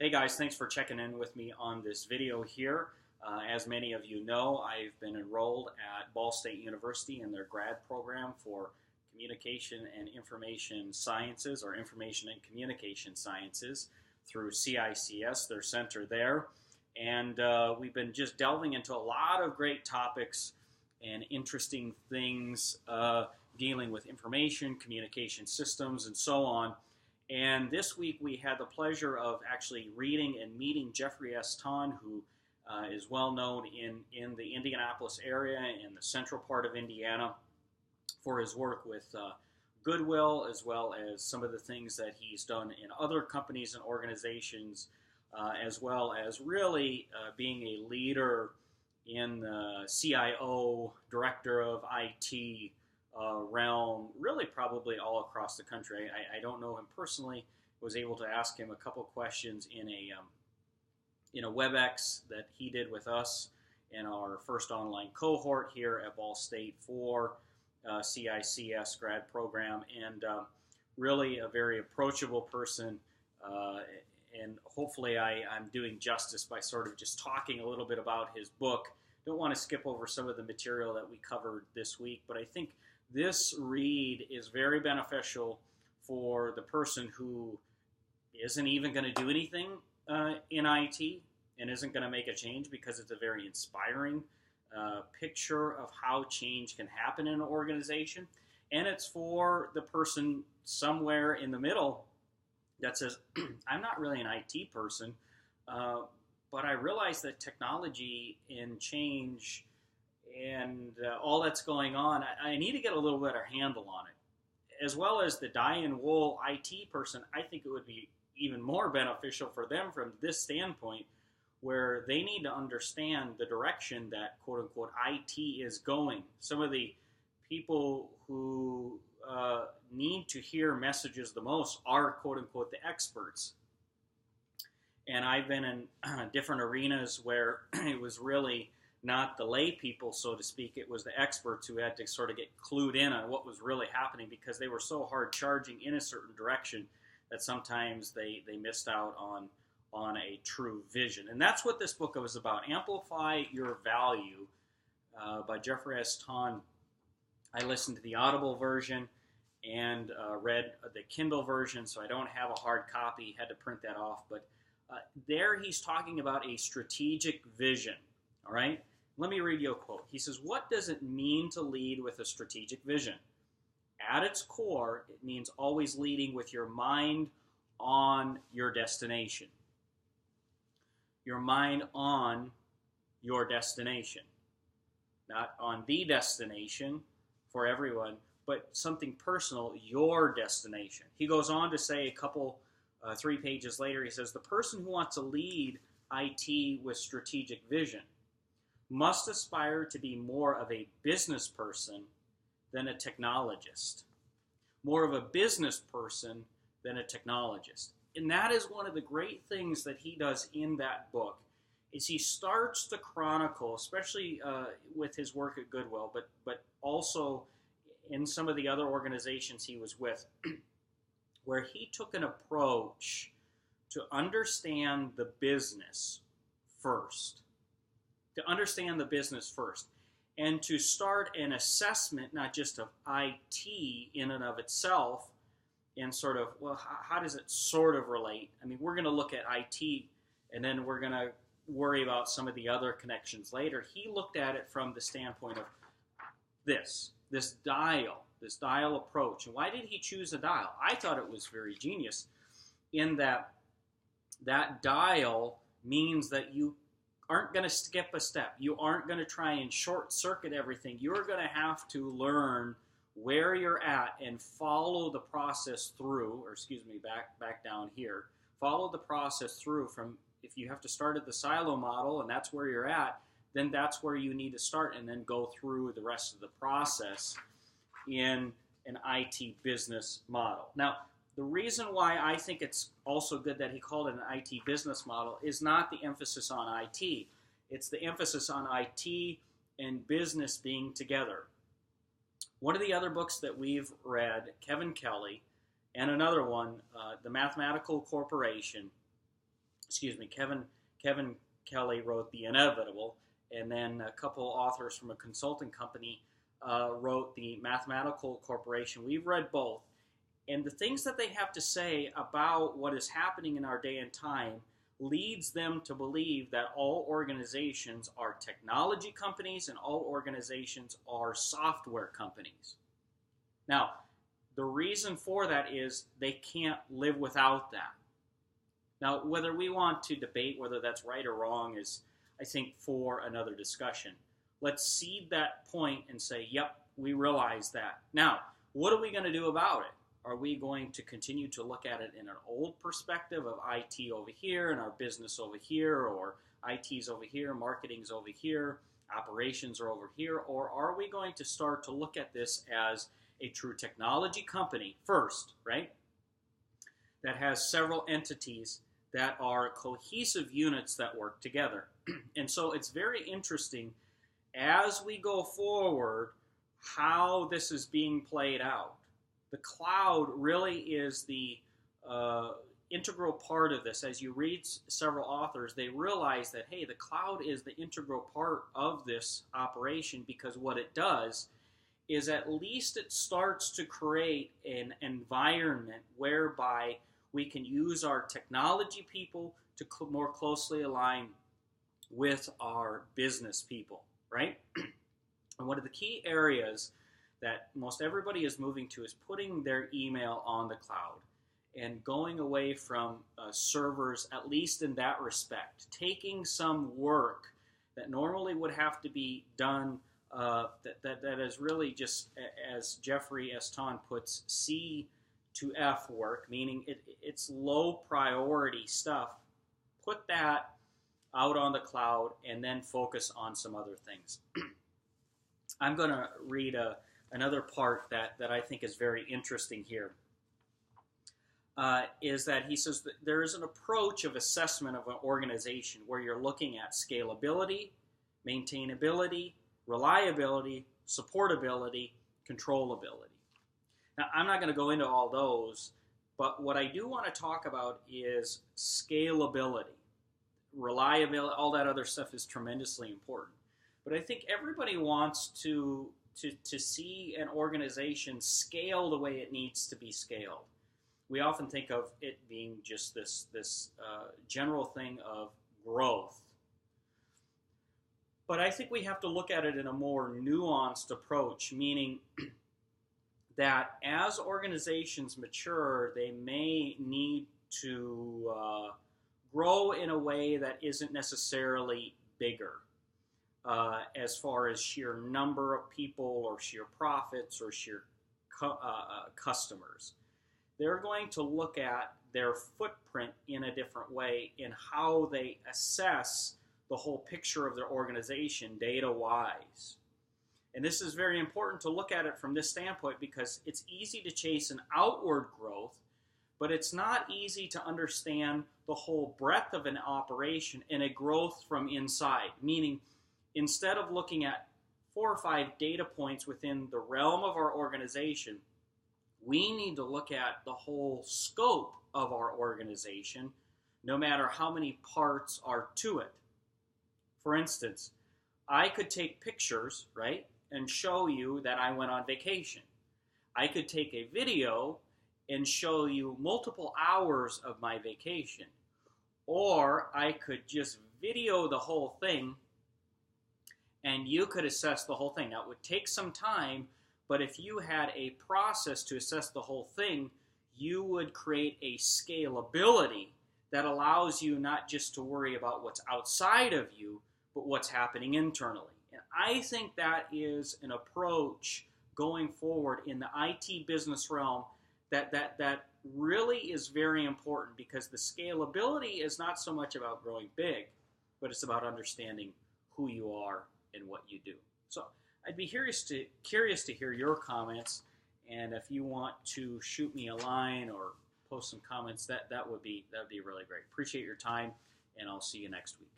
Hey guys, thanks for checking in with me on this video here. As many of you know, I've been enrolled at Ball State University in their grad program for Communication and Information Sciences, or Information and Communication Sciences, through CICS, their center there. And we've been just delving into a lot of great topics and interesting things dealing with information, communication systems, and so on. And this week we had the pleasure of actually reading and meeting JeffreySTon, who is well known in the Indianapolis area, in the central part of Indiana, for his work with Goodwill, as well as some of the things that he's done in other companies and organizations, as well as really being a leader in the CIO, Director of IT, realm, really probably all across the country. I don't know him personally. Was able to ask him a couple questions in a WebEx that he did with us in our first online cohort here at Ball State for CICS grad program, and really a very approachable person. And hopefully I'm doing justice by sort of just talking a little bit about his book. Don't want to skip over some of the material that we covered this week, but I think this read is very beneficial for the person who isn't even going to do anything in IT and isn't going to make a change, because it's a very inspiring picture of how change can happen in an organization. And it's for the person somewhere in the middle that says, I'm not really an IT person, but I realize that technology and change and all that's going on, I need to get a little better handle on it. As well as the die-in-wool IT person, I think it would be even more beneficial for them from this standpoint, where they need to understand the direction that quote-unquote IT is going. Some of the people who need to hear messages the most are quote-unquote the experts. And I've been in different arenas where it was really not the lay people, so to speak. It was the experts who had to sort of get clued in on what was really happening, because they were so hard charging in a certain direction that sometimes they missed out on a true vision. And that's what this book was about, Amplify Your Value, by JeffreySTon. I listened to the Audible version and read the Kindle version, so I don't have a hard copy, had to print that off. But there he's talking about a strategic vision, all right? Let me read you a quote. He says, what does it mean to lead with a strategic vision? At its core, it means always leading with your mind on your destination. Your mind on your destination. Not on the destination for everyone, but something personal, your destination. He goes on to say a couple, 3 pages later, he says, the person who wants to lead IT with strategic vision must aspire to be more of a business person than a technologist. More of a business person than a technologist. And that is one of the great things that he does in that book, is he starts to chronicle, especially with his work at Goodwill, but also in some of the other organizations he was with, where he took an approach to understand the business first. To understand the business first, and to start an assessment, not just of IT in and of itself, and sort of, well, how does it sort of relate? I mean, we're going to look at IT, and then we're going to worry about some of the other connections later. He looked at it from the standpoint of this dial approach. And why did he choose a dial? I thought it was very genius, in that dial means that you aren't going to skip a step. You aren't going to try and short circuit everything. You're going to have to learn where you're at and follow the process through, or excuse me, back down here. Follow the process through from, if you have to start at the silo model and that's where you're at, then that's where you need to start, and then go through the rest of the process in an IT business model. Now, the reason why I think it's also good that he called it an IT business model is not the emphasis on IT. It's the emphasis on IT and business being together. One of the other books that we've read, Kevin Kelly, and another one, The Mathematical Corporation, Kevin Kelly wrote The Inevitable, and then a couple authors from a consulting company wrote The Mathematical Corporation. We've read both, and the things that they have to say about what is happening in our day and time leads them to believe that all organizations are technology companies and all organizations are software companies. Now, the reason for that is they can't live without that. Now, whether we want to debate whether that's right or wrong is, I think, for another discussion. Let's cede that point and say, yep, we realize that. Now, what are we going to do about it? Are we going to continue to look at it in an old perspective of IT over here and our business over here, or IT's over here, marketing's over here, operations are over here, or are we going to start to look at this as a true technology company first, right? That has several entities that are cohesive units that work together. And so it's very interesting as we go forward how this is being played out. The cloud really is the integral part of this. As you read several authors, they realize that, hey, the cloud is the integral part of this operation, because what it does is at least it starts to create an environment whereby we can use our technology people to more closely align with our business people, right? And one of the key areas that most everybody is moving to is putting their email on the cloud and going away from servers, at least in that respect, taking some work that normally would have to be done that is really just, as JeffreySTon puts, C to F work, meaning it's low priority stuff. Put that out on the cloud and then focus on some other things. I'm going to read another part that I think is very interesting here. Is that he says that there is an approach of assessment of an organization where you're looking at scalability, maintainability, reliability, supportability, controllability. Now, I'm not going to go into all those, but what I do want to talk about is scalability. Reliability, all that other stuff is tremendously important. But I think everybody wants to see an organization scale the way it needs to be scaled. We often think of it being just this general thing of growth. But I think we have to look at it in a more nuanced approach, meaning that as organizations mature, they may need to grow in a way that isn't necessarily bigger as far as sheer number of people or sheer profits or sheer customers. They're going to look at their footprint in a different way in how they assess the whole picture of their organization data-wise. And this is very important to look at it from this standpoint, because it's easy to chase an outward growth, but it's not easy to understand the whole breadth of an operation and a growth from inside. Meaning, instead of looking at 4 or 5 data points within the realm of our organization, we need to look at the whole scope of our organization, no matter how many parts are to it. For instance, I could take pictures, right, and show you that I went on vacation. I could take a video and show you multiple hours of my vacation. Or I could just video the whole thing and you could assess the whole thing. Now, it would take some time, but if you had a process to assess the whole thing, you would create a scalability that allows you not just to worry about what's outside of you, but what's happening internally. And I think that is an approach going forward in the IT business realm that really is very important, because the scalability is not so much about growing big, but it's about understanding who you are and what you do. So I'd be curious to hear your comments, and if you want to shoot me a line or post some comments, that would be really great. Appreciate your time, and I'll see you next week.